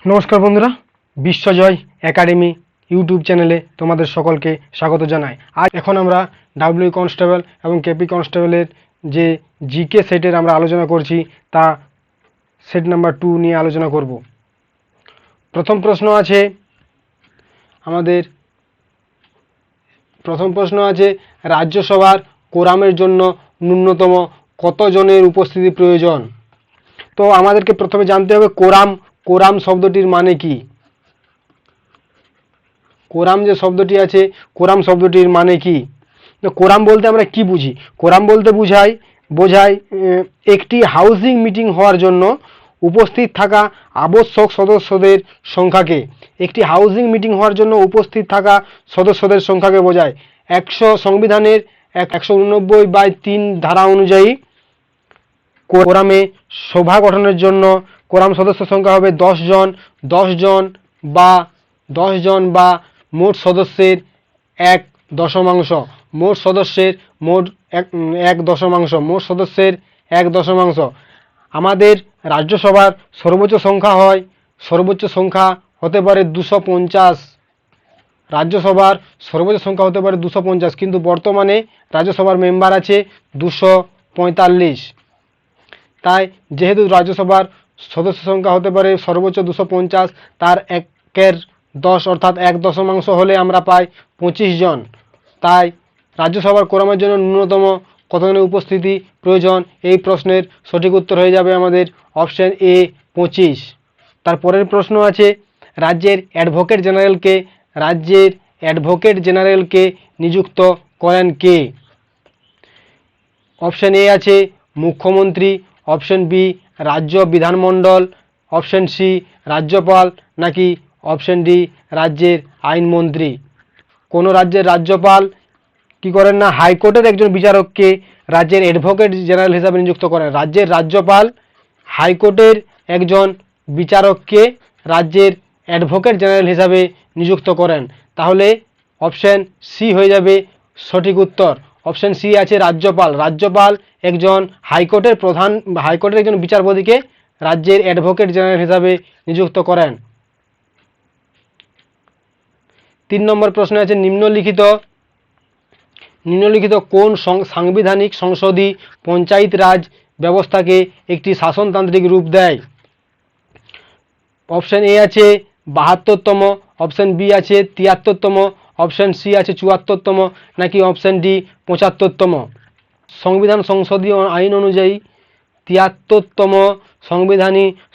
নমস্কার বন্ধুরা, বিশ্বজয় academy YouTube চ্যানেলে তোমাদের সকলকে স্বাগত জানাই। আজ এখন আমরা ডাব্লিউ কনস্টেবল এবং কেপি কনস্টেবলের যে জিকে সেটের আমরা আলোচনা করছি তা সেট নাম্বার 2 নিয়ে আলোচনা করব। প্রথম প্রশ্ন আছে রাজ্যসভার কোরামের জন্য ন্যূনতম কতজনের উপস্থিতি প্রয়োজন। তো আমাদেরকে প্রথমে জানতে হবে কোরাম শব্দটির মানে কি। কোরাম যে শব্দটি আছে, কোরাম শব্দটির মানে কি? তো কোরাম বলতে আমরা কি বুঝি? কোরাম বলতে বোঝায় একটি হাউজিং মিটিং হওয়ার জন্য উপস্থিত থাকা আবশ্যক সদস্যদের সংখ্যাকে। একটি হাউজিং মিটিং হওয়ার জন্য উপস্থিত থাকা সদস্যদের সংখ্যাকে বোঝায়। সংবিধানের 189/3 ধারা অনুযায়ী কোরামে সভা গঠনের জন্য কোরাম সদস্য সংখ্যা হবে 10 জন বা মোট সদস্যের 1/10। মোট সদস্যের 1/10। আমাদের রাজ্যসভার সর্বোচ্চ সংখ্যা হতে পারে 250। রাজ্যসভার সর্বোচ্চ সংখ্যা হতে পারে 250, কিন্তু বর্তমানে রাজ্যসভার মেম্বার আছে 245। তাই যেহেতু রাজ্যসভার সদস্য সংখ্যা হতে পারে সর্বোচ্চ 250, তার 1/10 অর্থাৎ 1/10 হলে আমরা পাই 25 জন। তাই রাজ্যসভার কোরামের জন্য ন্যূনতম কতজনের উপস্থিতি প্রয়োজন? এই প্রশ্নের সঠিক উত্তর হয়ে যাবে আমাদের অপশন এ 25। তারপরের প্রশ্ন আছে রাজ্যের অ্যাডভোকেট জেনারেলকে নিযুক্ত করেন কে? অপশন এ আছে মুখ্যমন্ত্রী, অপশন বি রাজ্য বিধানমণ্ডল, অপশন সি রাজ্যপাল, নাকি অপশন ডি রাজ্যের আইনমন্ত্রী। কোনো রাজ্যের রাজ্যপাল কি করেন না, হাইকোর্টের একজন বিচারককে রাজ্যের অ্যাডভোকেট জেনারেল হিসাবে নিযুক্ত করেন। রাজ্যের রাজ্যপাল হাইকোর্টের একজন বিচারককে রাজ্যের অ্যাডভোকেট জেনারেল হিসাবে নিযুক্ত করেন। তাহলে অপশন সি হয়ে যাবে সঠিক উত্তর। অপশন সি আছে রাজ্যপাল একজন হাইকোর্টের একজন বিচারপতিকে রাজ্যের অ্যাডভোকেট জেনারেল হিসাবে নিযুক্ত করেন। 3 নম্বর প্রশ্ন আছে নিম্নলিখিত কোন সাংবিধানিক সংশোধনী পঞ্চায়েত রাজ ব্যবস্থাকে একটি শাসনতান্ত্রিক রূপ দেয়? অপশন এ আছে 72তম, অপশন বি আছে 73তম, অপশন সি আছে 74তম, নাকি অপশন ডি 75তম। সংবিধান সংশোধনী আইন অনুযায়ী 73তম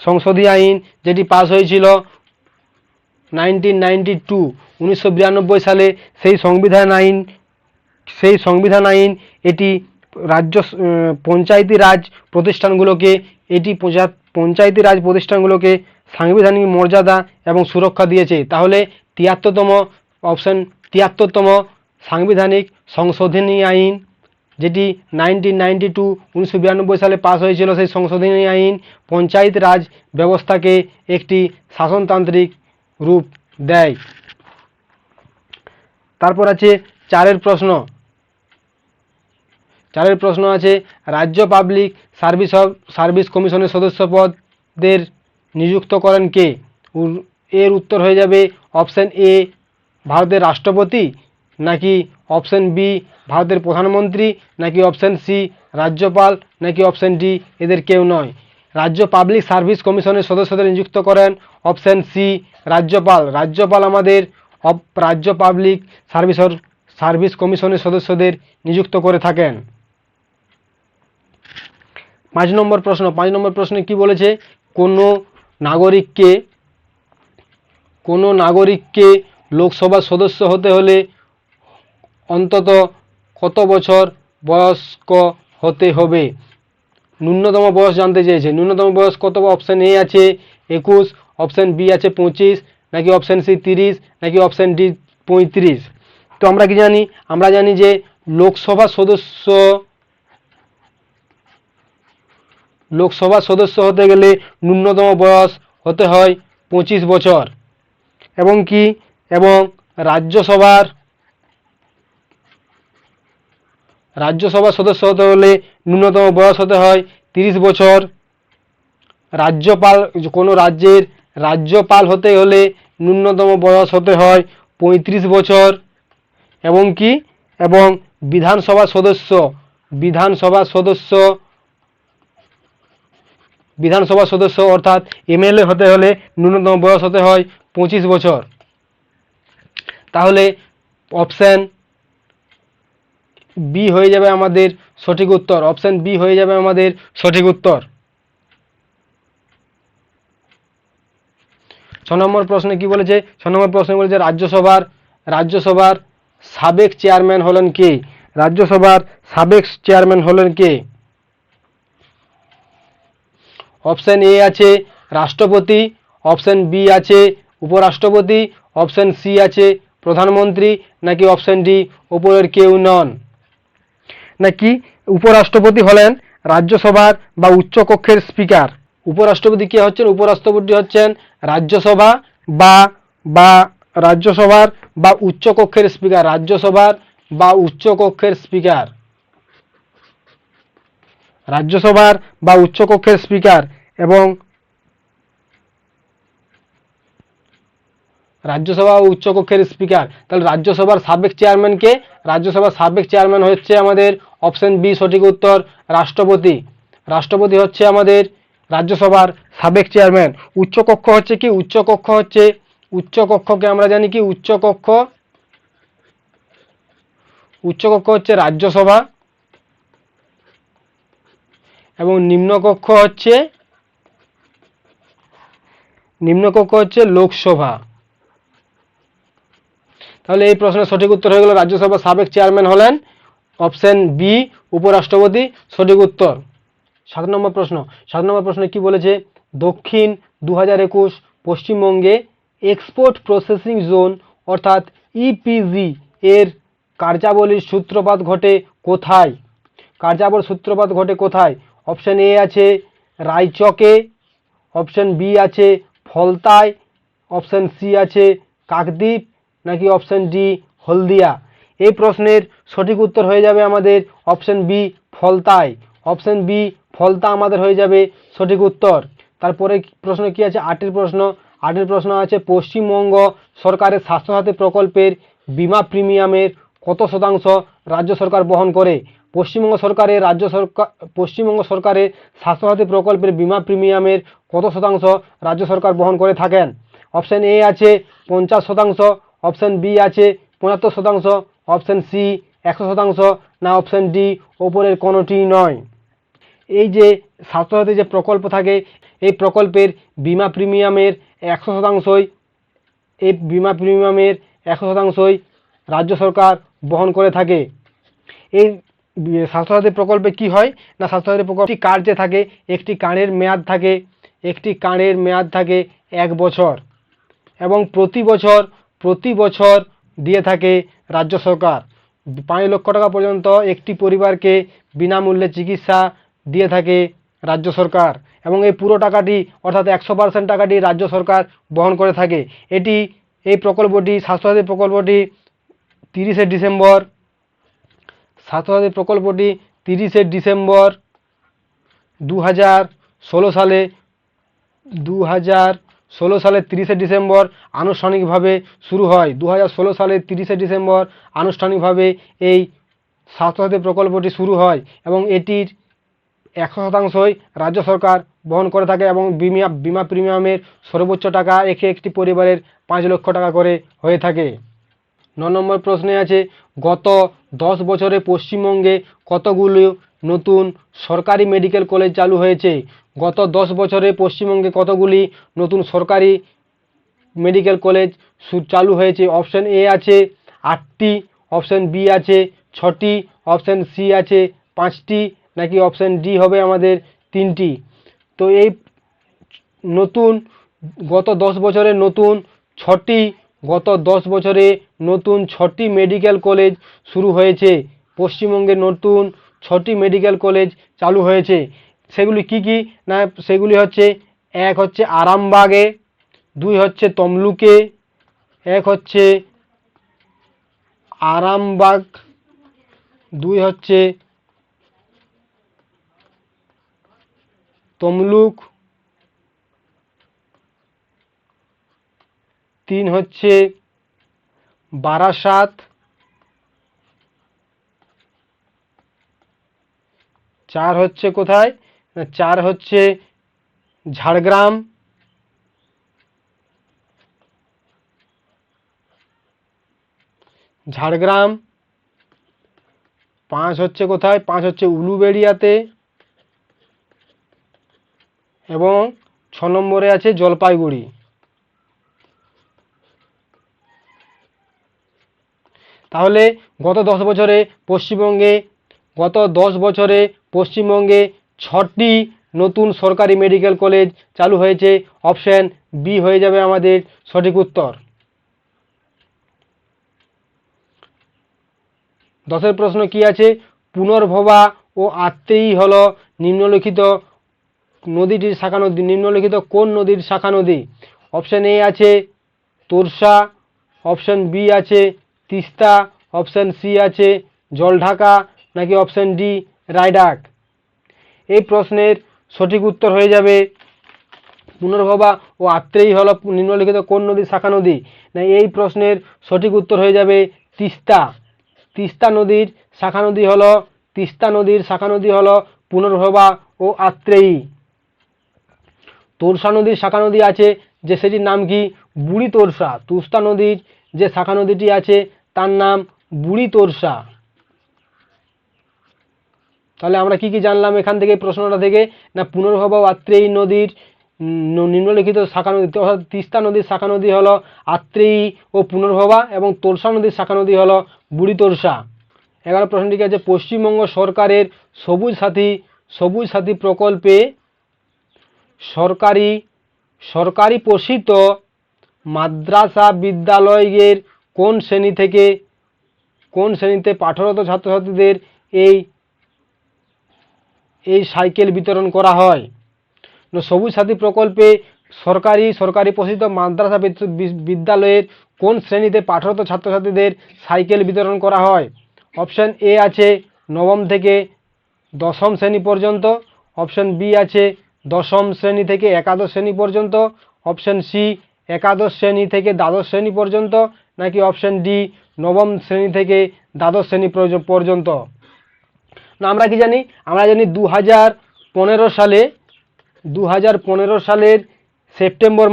সংশোধনী আইন যেটি পাস হয়েছিল 1992 সালে, সেই সংবিধান আইন এটি রাজ্য পঞ্চায়েতি রাজ প্রতিষ্ঠানগুলোকে সাংবিধানিক মর্যাদা এবং সুরক্ষা দিয়েছে। তাহলে 73তম সাংবিধানিক সংশোধনী আইন যেটি 1992 সালে পাস হয়েছিল, সেই সংশোধনী আইন পঞ্চায়েত রাজ ব্যবস্থাকে একটি শাসনতান্ত্রিক রূপ দেয়। তারপর আছে চারের প্রশ্ন আছে রাজ্য পাবলিক সার্ভিস কমিশনের সদস্য পদের নিযুক্ত করেন কে? এর উত্তর হয়ে যাবে অপশন এ ভারতের রাষ্ট্রপতি, নাকি অপশন বি ভারতের প্রধানমন্ত্রী, নাকি অপশন সি রাজ্যপাল, নাকি অপশন ডি এদের কেউ নয়। রাজ্য পাবলিক সার্ভিস কমিশনের সদস্যদের নিযুক্ত করেন অপশন সি রাজ্যপাল আমাদের রাজ্য পাবলিক সার্ভিস কমিশনের সদস্যদের নিযুক্ত করে থাকেন। 5 নম্বর প্রশ্নে কি বলেছে? কোনো নাগরিককে লোকসভার সদস্য হতে হলে অন্তত কত বছর বয়স্ক হতে হবে? ন্যূনতম বয়স জানতে চেয়েছে। ন্যূনতম বয়স কত? অপশন এ আছে 21, অপশন বি আছে 25, নাকি অপশন সি 30, নাকি অপশন ডি 35। তো আমরা কি জানি? আমরা জানি যে লোকসভা সদস্য হতে গেলে ন্যূনতম বয়স হতে হয় 25 বছর, এবং রাজ্যসভার সদস্য হতে হলে ন্যূনতম বয়স হতে হয় 30 বছর। কোনো রাজ্যের রাজ্যপাল হতে হলে ন্যূনতম বয়স হতে হয় 35 বছর। এবং কি এবং বিধানসভা সদস্য বিধানসভা সদস্য অর্থাৎ এমএলএ হতে হলে ন্যূনতম বয়স হতে হয় 25 বছর। তাহলে অপশন বি হয়ে যাবে আমাদের সঠিক উত্তর। অপশন বি হয়ে যাবে আমাদের সঠিক উত্তর। 6 নম্বর প্রশ্নে কি বলেছে? 6 নম্বর প্রশ্নে বলেছে রাজ্যসভার সাবেক চেয়ারম্যান হলেন কে? রাজ্যসভার সাবেক চেয়ারম্যান হলেন কে? অপশন এ আছে রাষ্ট্রপতি, অপশন বি আছে উপরাষ্ট্রপতি, অপশন সি আছে প্রধানমন্ত্রী, নাকি অপশন ডি উপরের কেউ নন। নাকি উপরাষ্ট্রপতি হলেন রাজ্যসভার বা উচ্চকক্ষের স্পিকার। উপরাষ্ট্রপতি কে হচ্ছেন? উপরাষ্ট্রপতি হচ্ছেন রাজ্যসভা বা বা রাজ্যসভার বা উচ্চকক্ষের স্পিকার। রাজ্যসভার বা উচ্চকক্ষের স্পিকার। রাজ্যসভার বা উচ্চকক্ষের স্পিকার। এবং রাজ্যসভা ও উচ্চকক্ষের স্পিকার। তাহলে রাজ্যসভার সাবেক চেয়ারম্যান কে? রাজ্যসভার সাবেক চেয়ারম্যান হচ্ছে আমাদের অপশন বি সঠিক উত্তর, রাষ্ট্রপতি। রাষ্ট্রপতি হচ্ছে আমাদের রাজ্যসভার সাবেক চেয়ারম্যান। উচ্চকক্ষ হচ্ছে কি? উচ্চকক্ষকে আমরা জানি কি? উচ্চকক্ষ হচ্ছে রাজ্যসভা এবং নিম্নকক্ষ হচ্ছে লোকসভা। তাহলে এই প্রশ্নের সঠিক উত্তর হয়ে গেল রাজ্যসভার সাবেক চেয়ারম্যান হলেন অপশন বি উপরাষ্ট্রপতি, সঠিক উত্তর। 7 নম্বর প্রশ্ন। 7 নম্বর প্রশ্নে কি বলেছে? দক্ষিণ 2021 পশ্চিমবঙ্গে এক্সপোর্ট প্রসেসিং জোন অর্থাৎ ইপিজি এর কার্যাবলীর সূত্রপাত ঘটে কোথায়? কার্যাবলীর সূত্রপাত ঘটে কোথায়? অপশন এ আছে রায়চকে, অপশন বি আছে ফলতায়, অপশন সি আছে কাকদ্বীপ, নাকি অপশন ডি হলদিয়া। এই প্রশ্নের সঠিক উত্তর হয়ে যাবে আমাদের অপশন বি ফলতায়। অপশন বি ফলতা আমাদের হয়ে যাবে সঠিক উত্তর। তারপরে প্রশ্ন কি আছে? 8এর প্রশ্ন। 8এর প্রশ্ন আছে পশ্চিমবঙ্গ সরকারের স্বাস্থ্যসাথী প্রকল্পের বিমা প্রিমিয়ামের কত শতাংশ রাজ্য সরকার বহন করে? পশ্চিমবঙ্গ সরকারের স্বাস্থ্যসাথী প্রকল্পের বিমা প্রিমিয়ামের কত শতাংশ রাজ্য সরকার বহন করে থাকেন? অপশন এ আছে 50%, অপশন বি আছে 75%, অপশন সি 100%, না অপশন ডি ওপরের কোনোটি নয়। এই যে স্বাস্থ্যসাথী যে প্রকল্প থাকে, এই প্রকল্পের বিমা প্রিমিয়ামের 100%, এই বিমা প্রিমিয়ামের 100%ই রাজ্য সরকার বহন করে থাকে। এই স্বাস্থ্যসাথী প্রকল্পে কি হয় না, স্বাস্থ্যসাথী প্রকল্প একটি কার্ড যে থাকে, একটি কার্ডের মেয়াদ থাকে 1 বছর এবং প্রতি বছর দিয়ে থাকে রাজ্য সরকার। 5 লক্ষ টাকা পর্যন্ত একটি পরিবারকে বিনামূল্যে চিকিৎসা দিয়ে থাকে রাজ্য সরকার এবং এই পুরো টাকাটি অর্থাৎ 100% টাকাটি রাজ্য সরকার বহন করে থাকে। এই প্রকল্পটি স্বাস্থ্যসাথী প্রকল্পটি 30শে ডিসেম্বর স্বাস্থ্যসাথী প্রকল্পটি 30শে ডিসেম্বর 2016 সালে 30শে ডিসেম্বর আনুষ্ঠানিকভাবে শুরু হয়। 2016 সালের 30শে ডিসেম্বর আনুষ্ঠানিকভাবে এই স্বাস্থ্যসাথী প্রকল্পটি শুরু হয় এবং এটির 100%ই রাজ্য সরকার বহন করে থাকে এবং বিমা প্রিমিয়ামের সর্বোচ্চ টাকা একটি পরিবারের 5 লক্ষ টাকা করে হয়ে থাকে। 9 নম্বর প্রশ্নে আছে গত 10 বছরে পশ্চিমবঙ্গে কতগুলো নতুন সরকারি মেডিকেল কলেজ চালু হয়েছে? গত 10 বছরে পশ্চিমবঙ্গে কতগুলি নতুন সরকারি মেডিকেল কলেজ চালু হয়েছে? অপশন এ আছে 8টি, অপশন বি আছে 6টি, অপশন সি আছে 5টি, নাকি অপশন ডি হবে আমাদের 3টি। তো এই গত 10 বছরে নতুন 6টি মেডিকেল কলেজ শুরু হয়েছে। পশ্চিমবঙ্গে নতুন 6টি মেডিকেল কলেজ চালু হয়েছে। সেগুলি কি কি না, সেগুলি হচ্ছে 1 হচ্ছে আরামবাগে, 2 হচ্ছে তমলুকে, 1 হচ্ছে আরামবাগ, 2 হচ্ছে তমলুক, 3 হচ্ছে বারাসাত, 4 হচ্ছে কোথায়, 4 হচ্ছে ঝাড়গ্রাম, 5 হচ্ছে কোথায়, 5 হচ্ছে উলুবেড়িয়াতে, এবং 6 নম্বরে আছে জলপাইগুড়ি। তাহলে গত 10 বছরে পশ্চিমবঙ্গে 6টি নতুন সরকারি মেডিকেল কলেজ চালু হয়েছে। অপশন বি হয়ে যাবে আমাদের সঠিক উত্তর। 10 প্রশ্ন কি আছে, পুনর্ভবা ও আত্রেয়ী হলো নিম্নলিখিত নদীটির শাখা নদী, নিম্নলিখিত কোন নদীর শাখা নদী? অপশন এ আছে তোরসা, অপশন বি আছে তিস্তা, অপশন সি আছে জলঢাকা, নাকি অপশন ডি রায়ডাক? এই প্রশ্নের সঠিক উত্তর হয়ে যাবে পুনর্ভবা ও আত্রেয়ী হলো নিম্নলিখিত কোন নদীর শাখা নদী? না, এই প্রশ্নের সঠিক উত্তর হয়ে যাবে তিস্তা। তিস্তা নদীর শাখা নদী হলো পুনর্ভবা ও আত্রেয়ী। তোরসা নদীর শাখা নদী আছে যে সেটির নাম কি বুড়ি তোরসা। তিস্তা নদীর যে শাখা নদীটি আছে তার নাম বুড়ি তোরসা। তাহলে আমরা কি কি জানলাম এখান থেকে, প্রশ্নটা থেকে? না, পুনর্ভবা ও আত্রেয়ী নদীর নিম্নলিখিত শাখা নদী অর্থাৎ তিস্তা নদীর শাখা নদী হলো আত্রেয়ী ও পুনর্ভবা, এবং তোরসা নদীর শাখা নদী হলো বুড়ি তোরসা। 11 প্রশ্নটি আছে, পশ্চিমবঙ্গ সরকারের সবুজ সাথী প্রকল্পে সরকারি পোষিত মাদ্রাসা বিদ্যালয়ের কোন শ্রেণীতে পাঠরত ছাত্রছাত্রীদের এই সাইকেল বিতরণ করা হয়? সবুজ সাথী প্রকল্পে সরকারি পোষিত মাদ্রাসা বিদ্যালয়ের কোন শ্রেণীতে পাঠরত ছাত্রছাত্রীদের সাইকেল বিতরণ করা হয়? অপশন এ আছে নবম থেকে দশম শ্রেণী পর্যন্ত, অপশন বি আছে দশম শ্রেণী থেকে একাদশ শ্রেণী পর্যন্ত, অপশন সি একাদশ শ্রেণী থেকে দ্বাদশ শ্রেণী পর্যন্ত, নাকি অপশন ডি নবম শ্রেণী থেকে দ্বাদশ শ্রেণী পর্যন্ত? না, আমরা কি জানি? আমরা জানি 2015 সালের সেপ্টেম্বর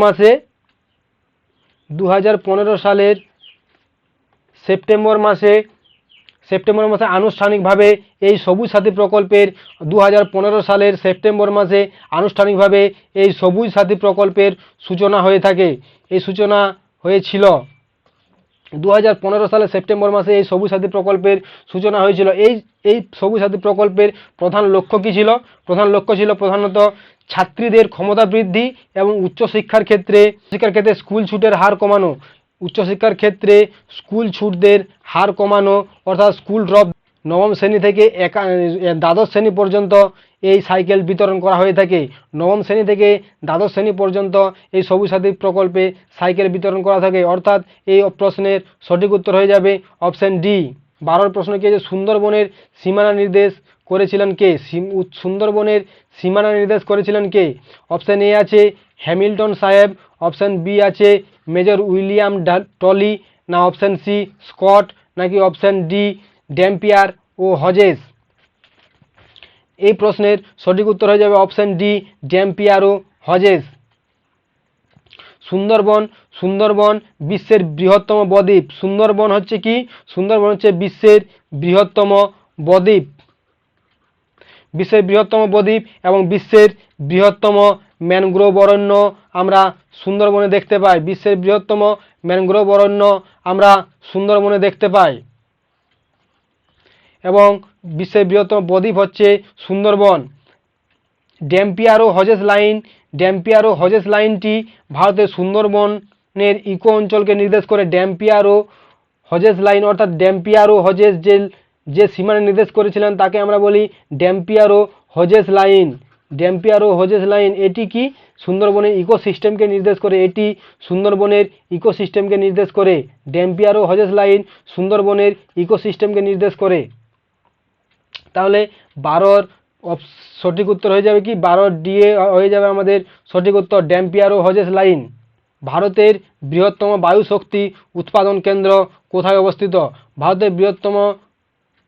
মাসে আনুষ্ঠানিকভাবে এই সবুজ সাথী প্রকল্পের 2015 সালের সেপ্টেম্বর মাসে আনুষ্ঠানিকভাবে এই সবুজ সাথী প্রকল্পের সূচনা হয়ে থাকে। এই সূচনা হয়েছিল 2015 সালের সেপ্টেম্বর মাসে এই সবুজ সাথী প্রকল্পের সূচনা হয়েছিল। এই সবুজ সাথী প্রকল্পের প্রধান লক্ষ্য কি ছিল? প্রধান লক্ষ্য ছিল প্রধানত ছাত্রীদের ক্ষমতা বৃদ্ধি এবং উচ্চশিক্ষার ক্ষেত্রে স্কুল ছুটের হার কমানো। উচ্চশিক্ষার ক্ষেত্রে স্কুল ছুটদের হার কমানো, অর্থাৎ স্কুল ড্রপ। নবম শ্রেণী থেকে দ্বাদশ শ্রেণী পর্যন্ত এই সাইকেল বিতরণ করা হয়ে থাকে। নবম শ্রেণী থেকে দ্বাদশ শ্রেণী পর্যন্ত এই সবুজ সাথী প্রকল্পে সাইকেল বিতরণ করা থাকে। অর্থাৎ এই প্রশ্নের সঠিক উত্তর হয়ে যাবে অপশন ডি। 12 প্রশ্ন কি আছে, সুন্দরবনের সীমানা নির্দেশ করেছিলেন কে? সুন্দরবনের সীমানা নির্দেশ করেছিলেন কে? অপশন এ আছে হ্যামিল্টন সাহেব, অপশন বি আছে মেজর উইলিয়াম টলি, না অপশন সি স্কট, নাকি অপশন ডি ড্যাম্পিয়ার ও হজেস? এই প্রশ্নের সঠিক উত্তর হয়ে যাবে অপশন ডি ড্যাম্পিয়ার ও হজেস। সুন্দরবন বিশ্বের বৃহত্তম বদ্বীপ। সুন্দরবন হচ্ছে কি? সুন্দরবন হচ্ছে বিশ্বের বৃহত্তম বদ্বীপ। বিশ্বের বৃহত্তম বদ্বীপ এবং বিশ্বের বৃহত্তম ম্যানগ্রোভ অরণ্য আমরা সুন্দরবনে দেখতে পাই। বিশ্বের বৃহত্তম ম্যানগ্রোভ অরণ্য আমরা সুন্দরবনে দেখতে পাই। এবং বিশ্বের বৃহত্তম বদ্বীপ হচ্ছে সুন্দরবন। ড্যাম্পিয়ার ও হজেস লাইনটি ভারতের সুন্দরবনের ইকো অঞ্চলকে নির্দেশ করে। ড্যাম্পিয়ার ও হজেস লাইন অর্থাৎ ড্যাম্পিয়ার ও হজেস যে সীমানা নির্দেশ করেছিলেন তাকে আমরা বলি ড্যাম্পিয়ার ও হজেস লাইন। ড্যাম্পিয়ার ও হজেস লাইন এটি কি? সুন্দরবনের ইকোসিস্টেমকে নির্দেশ করে। এটি সুন্দরবনের ইকোসিস্টেমকে নির্দেশ করে। ড্যাম্পিয়ার ও হজেস লাইন সুন্দরবনের ইকোসিস্টেমকে নির্দেশ করে। তাহলে 12 সঠিক উত্তর হয়ে যাবে কি? 12 ডি হয়ে যাবে আমাদের সঠিক উত্তর, ড্যাম্পিয়ার ও হজেস লাইন। ভারতের বৃহত্তম বায়ু শক্তি উৎপাদন কেন্দ্র কোথায় অবস্থিত? ভারতের বৃহত্তম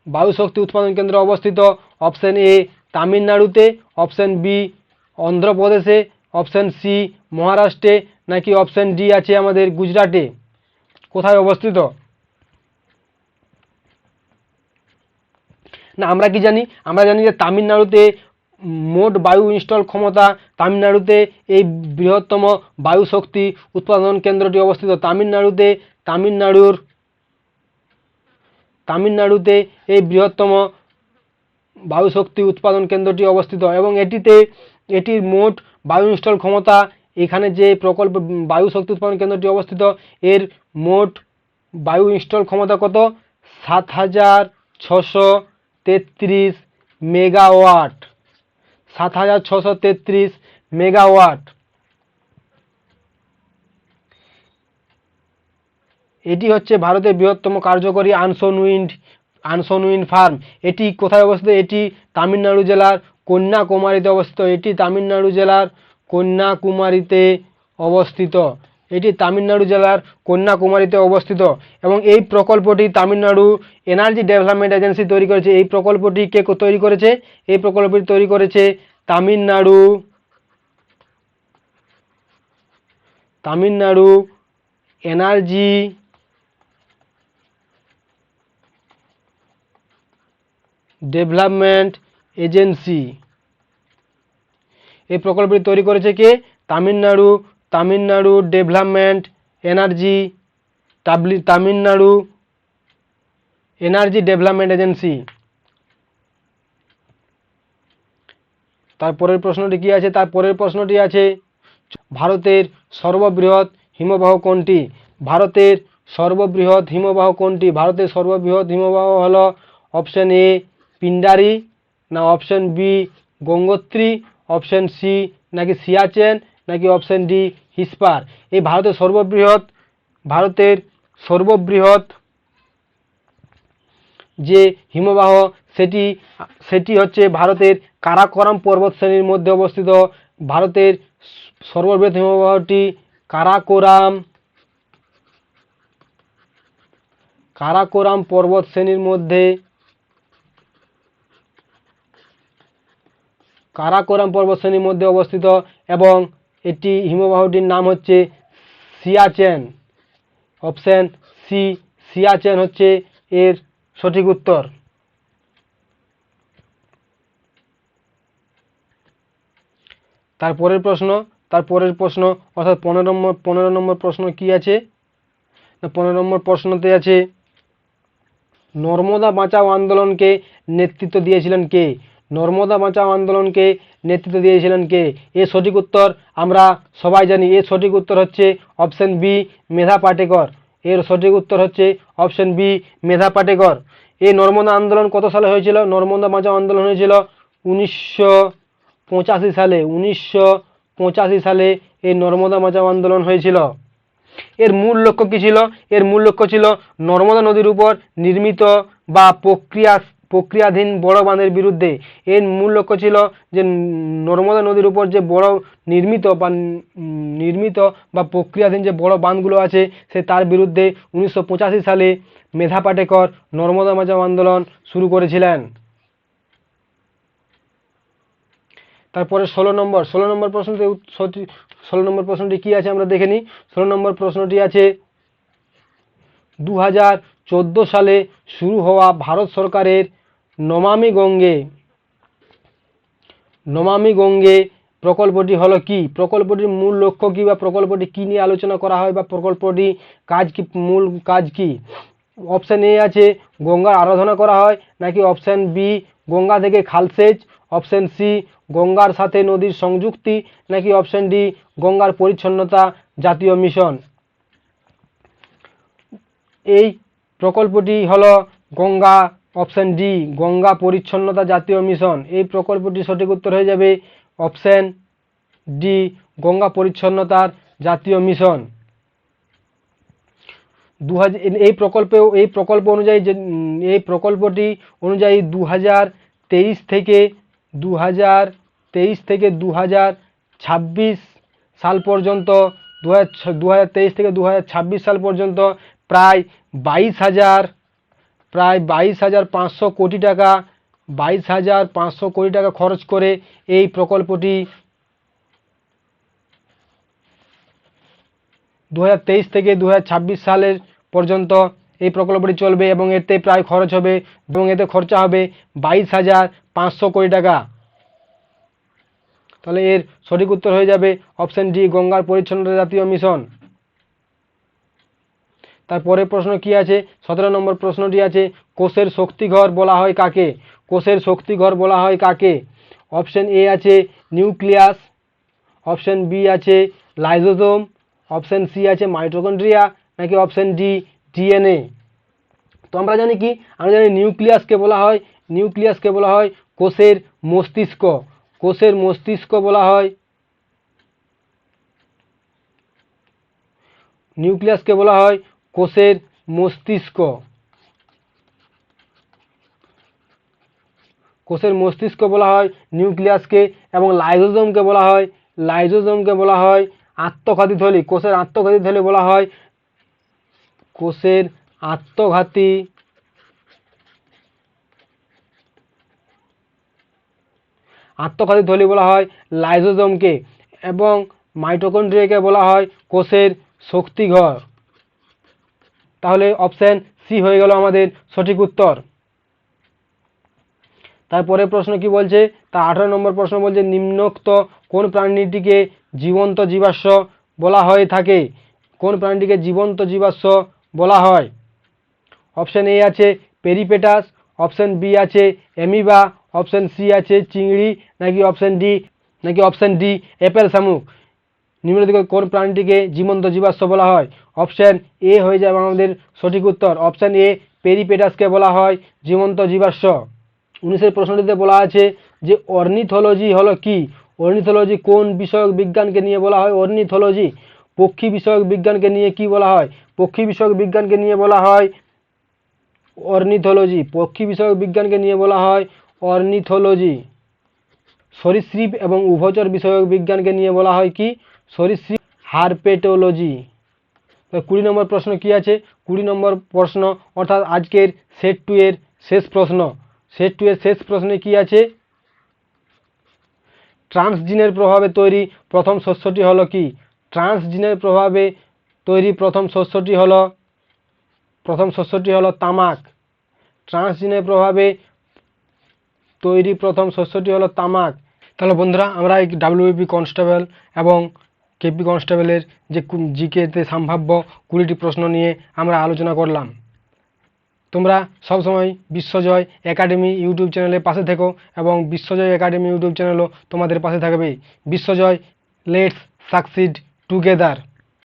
বায়ু শক্তি উৎপাদন কেন্দ্র অবস্থিত অপশন এ তামিলনাড়ুতে, অপশন বি অন্ধ্রপ্রদেশে, অপশন সি মহারাষ্ট্রে, নাকি অপশন ডি আছে আমাদের গুজরাটে। কোথায় অবস্থিত? না, আমরা কি জানি? আমরা জানি যে তামিলনাড়ুতে মোট বায়ু ইনস্টল ক্ষমতা, তামিলনাড়ুতে এই বৃহত্তম বায়ু শক্তি উৎপাদন কেন্দ্রটি অবস্থিত। তামিলনাড়ুতে এই বৃহত্তম বায়ু শক্তি উৎপাদন কেন্দ্রটি অবস্থিত এবং এটির মোট বায়ু ইনস্টল ক্ষমতা, এখানে যে প্রকল্প বায়ু শক্তি উৎপাদন কেন্দ্রটি অবস্থিত এর মোট বায়ু ইনস্টল ক্ষমতা কত? 7633 মেগাওয়াট। 7633 মেগাওয়াট। এটি হচ্ছে ভারতের বৃহত্তম কার্যকরী আনসন উইন্ড ফার্ম। এটি কোথায় অবস্থিত? এটি তামিলনাড়ু জেলার কন্যাকুমারীতে অবস্থিত। এবং এই প্রকল্পটি তামিলনাড়ু এনার্জি ডেভেলপমেন্ট এজেন্সি তৈরি করেছে। এই প্রকল্পটি কে তৈরি করেছে? এই প্রকল্পটি তৈরি করেছে তামিলনাড়ু এনার্জি ডেভেলপমেন্ট এজেন্সি। এই প্রকল্পটি তৈরি করেছে কে? Tamil Nadu development Tamil Nadu energy development agency. তারপরের প্রশ্নটি কি আছে? তারপরের প্রশ্নটি আছে ভারতের সর্ববৃহৎ হিমবাহ কোনটি? ভারতের সর্ববৃহৎ হিমবাহ কোনটি? ভারতের সর্ববৃহৎ হিমবাহ হলো অপশন এ পিন্ডারি, না option b Gangotri, option c নাকি সিয়াচেন, নাকি অপশন ডি হিসপার। এই ভারতের সর্ববৃহৎ যে হিমবাহ সেটি হচ্ছে ভারতের কারাকোরাম পর্বত শ্রেণীর মধ্যে অবস্থিত। ভারতের সর্ববৃহৎ হিমবাহটি কারাকোরাম পর্বত শ্রেণীর মধ্যে অবস্থিত এবং এটি হিমবাহটির নাম হচ্ছে সিয়াচেন। অপশন সি সিয়াচেন হচ্ছে এর সঠিক উত্তর। তারপরের প্রশ্ন অর্থাৎ 15 নম্বর প্রশ্ন কি আছে? 15 নম্বর প্রশ্নতে আছে নর্মদা বাঁচাও আন্দোলনকে নেতৃত্ব দিয়েছিলেন কে? নর্মদা বাঁচাও আন্দোলনকে নেতৃত্ব দিয়েছিলেন কে? এর সঠিক উত্তর আমরা সবাই জানি। এর সঠিক উত্তর হচ্ছে অপশন বি মেধা পাটেকর। এই নর্মদা আন্দোলন কত সালে হয়েছিল? নর্মদা বাঁচাও আন্দোলন হয়েছিল 1985 সালে। 1985 সালে এই নর্মদা বাঁচাও আন্দোলন হয়েছিল। এর মূল লক্ষ্য কি ছিল? এর মূল লক্ষ্য ছিল নর্মদা নদীর উপর নির্মিত বা প্রক্রিয়াধীন বড় বাঁধের বিরুদ্ধে। এর মূল লক্ষ্য ছিল যে নর্মদা নদীর উপর যে বড় নির্মিত বা প্রক্রিয়াধীন যে বড় বাঁধগুলো আছে তার বিরুদ্ধে 1985 সালে মেধা পাটেকর নর্মদা বাঁচাও আন্দোলন শুরু করেছিলেন। তারপরে 16 নম্বর প্রশ্নটি কি আছে আমরা দেখে নিই। 16 নম্বর প্রশ্নটি আছে 2014 সালে শুরু হওয়া ভারত সরকারের নমামি গঙ্গে প্রকল্পটি হলো কি? প্রকল্পটির মূল লক্ষ্য কি বা প্রকল্পটি কি নিয়ে আলোচনা করা হয় বা প্রকল্পটি মূল কাজ কি? অপশন এ আছে গঙ্গার আরাধনা করা হয়, নাকি অপশন বি গঙ্গা থেকে খালসেচ, অপশন সি গঙ্গার সাথে নদীর সংযুক্তি, নাকি অপশন ডি গঙ্গার পরিচ্ছন্নতা জাতীয় মিশন। এই প্রকল্পটি হলো অপশন ডি গঙ্গা পরিচ্ছন্নতা জাতীয় মিশন। এই প্রকল্পটি সঠিক উত্তর হয়ে যাবে অপশন ডি গঙ্গা পরিচ্ছন্নতার জাতীয় মিশন। এই প্রকল্পটি অনুযায়ী 2023 থেকে 2026 সাল পর্যন্ত 2023 থেকে 2026 সাল পর্যন্ত প্রায় 22,500 কোটি টাকা 22,500 কোটি টাকা খরচ করে এই প্রকল্পটি 2023 থেকে 2026 সালের পর্যন্ত এই প্রকল্পটি চলবে এবং এতে প্রায় খরচ হবে এবং এতে খরচা হবে 22,500 কোটি টাকা। তাহলে এর সঠিক উত্তর হয়ে যাবে অপশন ডি, গঙ্গার পরিচ্ছন্নতা জাতীয় মিশন। তারপরে প্রশ্ন কি আছে, 17 নম্বর প্রশ্নটি আছে, কোষের শক্তিঘর বলা হয় কাকে? কোষের শক্তিঘর বলা হয় কাকে? অপশন এ আছে নিউক্লিয়াস, অপশন বি আছে লাইসোসোম, অপশন সি আছে মাইটোকন্ড্রিয়া, নাকি অপশন ডি ডিএনএ। তো আমরা জানি কি, আমরা জানি নিউক্লিয়াসকে বলা হয় কোষের মস্তিষ্ক। কোষের মস্তিষ্ক বলা হয়, নিউক্লিয়াসকে বলা হয় কোষের মস্তিষ্ক। কোষের মস্তিষ্ক বলা হয় নিউক্লিয়াসকে, এবং লাইসোসোমকে বলা হয় আত্মঘাতী থলি। কোষের আত্মঘাতী থলি বলা হয়, কোষের আত্মঘাতী থলি বলা হয় লাইসোসোমকে, এবং মাইটোকন্ড্রিয়াকে বলা হয় কোষের শক্তিঘর। তাহলে অপশন সি হয়ে গেল আমাদের সঠিক উত্তর। তারপরে প্রশ্ন কি বলছে, তা 18 নম্বর প্রশ্ন বলছে, নিম্নোক্ত কোন প্রাণীটিকে জীবন্ত জীবাশ্ম বলা হয়ে থাকে? কোন প্রাণীটিকে জীবন্ত জীবাশ্ম বলা হয়? অপশন এ আছে পেরিপেটাস, অপশন বি আছে অ্যামিবা, অপশন সি আছে চিংড়ি, নাকি অপশন ডি অ্যাপেল শামুক। নিম্নলিখিত কোন প্রাণীটিকে জীবন্ত জীবাশ্ম বলা হয়? অপশন এ হয়ে যাবে আমাদের সঠিক উত্তর। অপশন এ পেরিপেটাসকে বলা হয় জীবন্ত জীবাশ্ম। 19 প্রশ্নটিতে বলা আছে যে অর্নিথোলজি হলো কি? অর্নিথোলজি কোন বিষয়ক বিজ্ঞানকে নিয়ে বলা হয় অর্নিথোলজি? পক্ষী বিষয়ক বিজ্ঞানকে নিয়ে কি বলা হয়? পক্ষী বিষয়ক বিজ্ঞানকে নিয়ে বলা হয় অর্নিথোলজি। পক্ষী বিষয়ক বিজ্ঞানকে নিয়ে বলা হয় অর্নিথোলজি। সরীসৃপ এবং উভচর বিষয়ক বিজ্ঞানকে নিয়ে বলা হয় কি? সরীসৃপ হারপেটোলজি। 20 নম্বর প্রশ্ন কি আছে, 20 নম্বর প্রশ্ন অর্থাৎ আজকের সেট 2 এর শেষ প্রশ্ন। সেট 2 এর শেষ প্রশ্নে কি আছে, ট্রান্সজিনের প্রভাবে তৈরি প্রথম শস্যটি হলো কি? ট্রান্সজিনের প্রভাবে তৈরি প্রথম শস্যটি হলো তামাক। ট্রান্সজিনের প্রভাবে তৈরি প্রথম শস্যটি হলো তামাক। তাহলে বন্ধুরা, আমরা এই ডাব্লিউবিপি কনস্টেবল এবং কেপি কনস্টেবলের যে জিকেতে সম্ভাব্য 20টি প্রশ্ন নিয়ে আমরা আলোচনা করলাম। তোমরা সবসময় বিশ্বজয় একাডেমি ইউটিউব চ্যানেলের পাশে থেকো এবং বিশ্বজয় একাডেমি ইউটিউব চ্যানেলও তোমাদের পাশে থাকবে। বিশ্বজয়, লেটস সাকসিড টুগেদার।